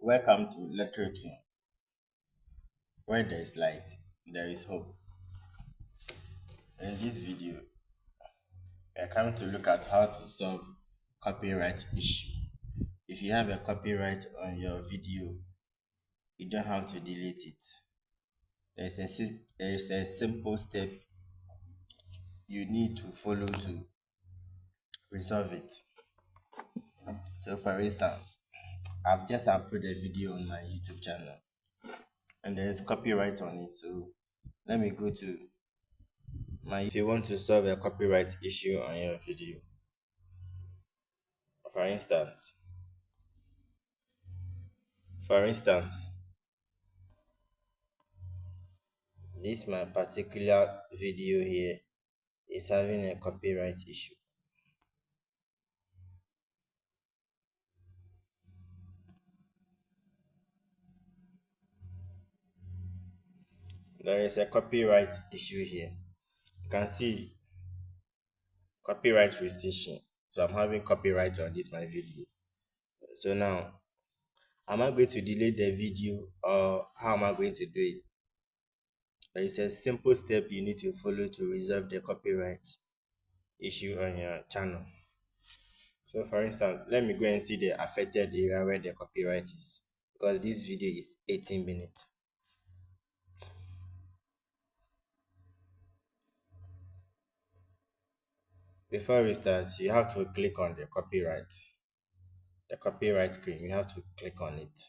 Welcome to Literature, where there is light, there is hope. In this video, we are coming to look at how to solve copyright issue. If you have a copyright on your video, you don't have to delete it. There is a simple step you need to follow to resolve it. So, for instance, I've just uploaded a video on my YouTube channel, and there is copyright on it. So, let me go to if you want to solve a copyright issue on your video, for instance, for instance, this my particular video here is having a copyright issue. There is a copyright issue here. You can see copyright restriction. So I'm having copyright on this my video. So now, am I going to delete the video or how am I going to do it? There is a simple step you need to follow to resolve the copyright issue on your channel. So for instance, let me go and see the affected area where the copyright is, because this video is 18 minutes. Before we start, you have to click on the copyright screen. You have to click on it.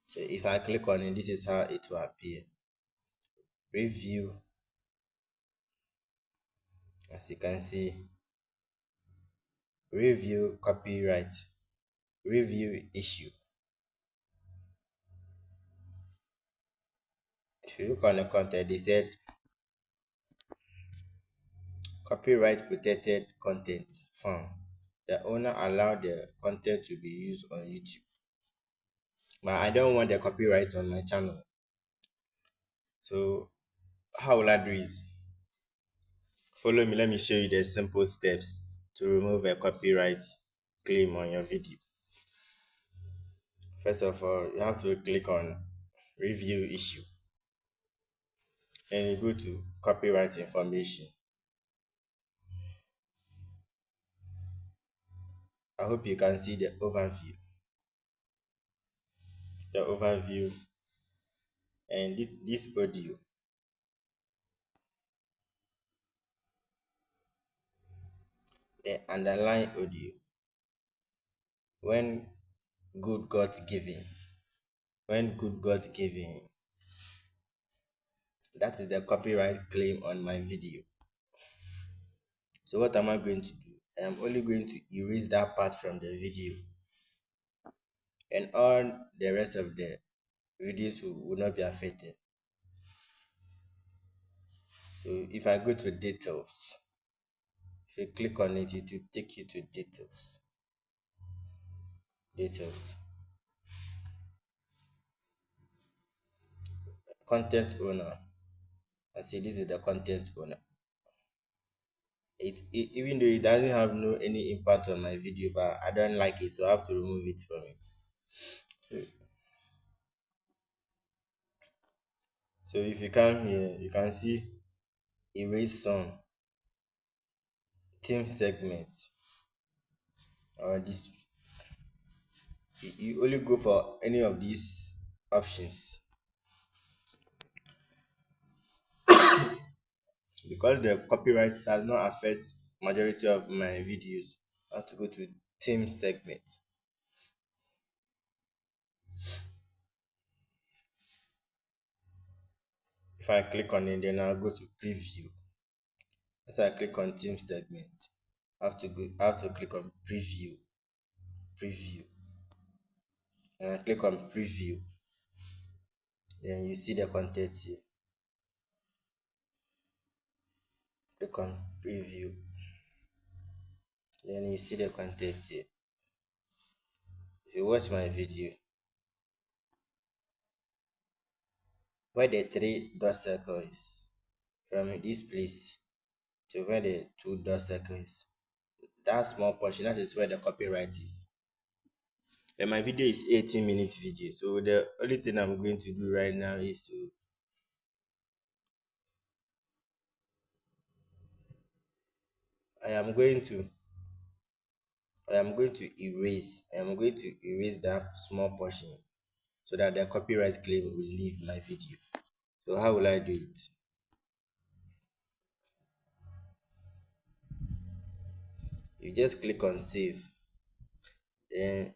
So if I click on it, this is how it will appear. Review. As you can see, review copyright, review issue. If you look on the content, they said copyright protected contents found. The owner allowed the content to be used on YouTube, but I don't want the copyright on my channel. So how will I do it? Follow me, let me show you the simple steps to remove a copyright claim on your video. First of all, you have to click on review issue and you go to copyright information. I hope you can see the overview. And this audio. The underlying audio. When good God's giving. When good God's giving. That is the copyright claim on my video. So what am I going to do? I am only going to erase that part from the video. And all the rest of the videos will not be affected. So if I go to details, if you click on it, it will take you to details. Content owner. I see this is the content owner. Even though it doesn't have any impact on my video, but I don't like it, so I have to remove it from it. So if you come here, you can see erase song, theme segment, or this. You only go for any of these options. Because the copyright does not affect majority of my videos, I have to go to theme segment. If I click on it, then I'll go to preview. As I click on theme segment, I have to click on preview. And I click on preview. Then you see the content here. Click on preview. Then you see the content here. If you watch my video, where the three dot circle is, from this place to where the two dot circle is, that small portion, that is where the copyright is. And my video is 18 minutes video. So the only thing I'm going to do right now is to I am going to erase that small portion so that the copyright claim will leave my video. So how will I do it? You just click on save, then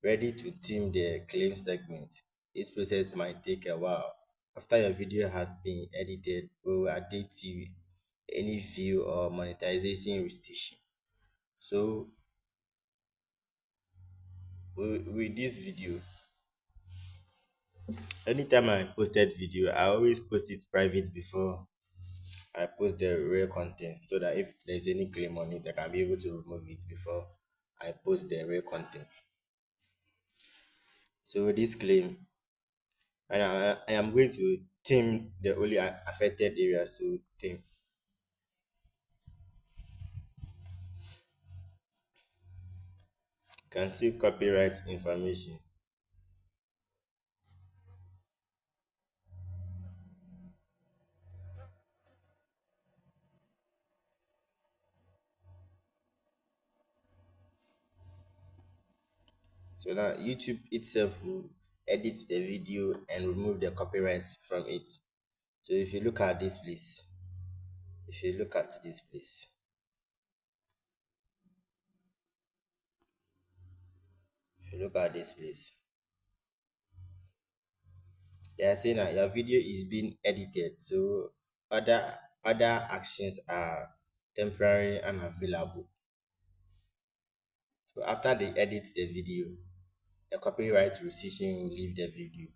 ready to trim the claim segment. This process might take a while. After your video has been edited, we will update you any view or monetization restriction. So with this video, anytime I posted video, I always post it private before I post the real content, so that if there's any claim on it, I can be able to remove it before I post the real content. So this claim, and I am going to trim the only affected areas. So trim. Can see copyright information. So now YouTube itself will edit the video and remove the copyrights from it. So if you look at this place, if you look at this place, if you look at this place, they are saying that your video is being edited. So other actions are temporary and unavailable. So after they edit the video, the copyright restriction will leave the video.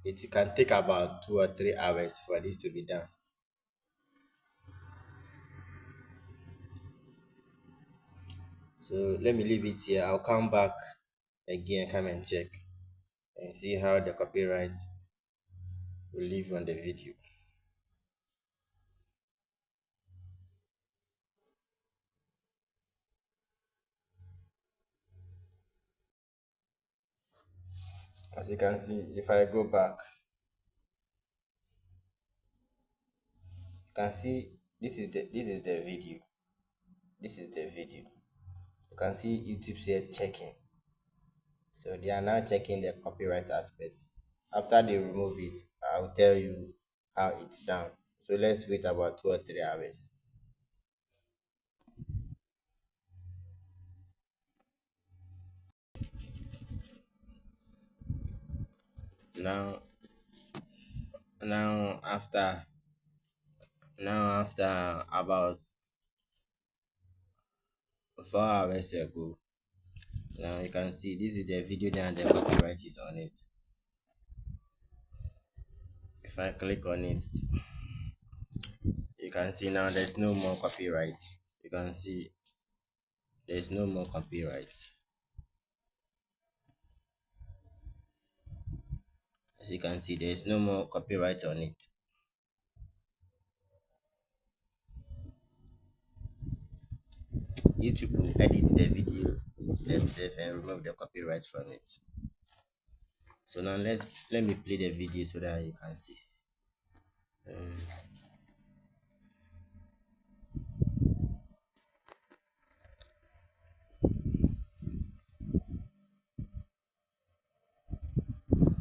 It can take about 2 or 3 hours for this to be done. So let me leave it here. I'll come back again, come and check and see how the copyright will live on the video. As you can see, if I go back, you can see this is the video. This is the video. You can see YouTube said checking. So they are now checking the copyright aspects. After they remove it, I'll tell you how it's done. So let's wait about 2 or 3 hours. Now now after about 4 hours ago, now you can see this is the video and the copyright is on it. If I click on it, you can see now there's no more copyright. You can see there's no more copyright. As you can see, there's no more copyright on it. YouTube will edit the video themselves and remove the copyright from it. So now let me play the video so that you can see.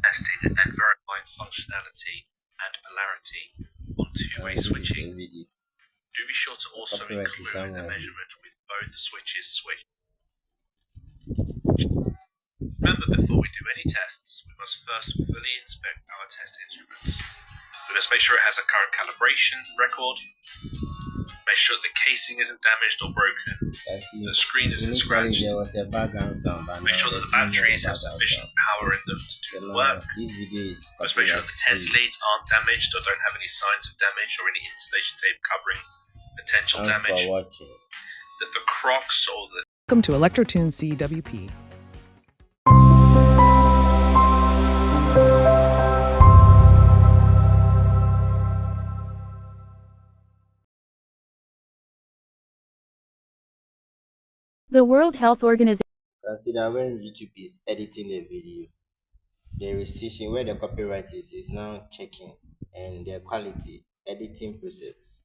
Testing and verifying functionality and polarity on two-way switching. Do be sure to also include a measurement with both switches switched. Remember, before we do any tests, we must first fully inspect our test instruments. We must make sure it has a current calibration record, make sure the casing isn't damaged or broken, the screen isn't scratched, make sure that the batteries have sufficient power in them to do the work. Must make sure that the test leads aren't damaged or don't have any signs of damage or any installation tape covering potential damage. That the Crocs or the Welcome to ElectroTune CWP. The World Health Organization Consider when YouTube is editing the video, the restriction where the copyright is now checking and the quality editing process.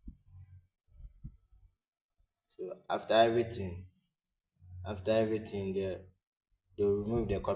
So after everything, they'll remove the copyright.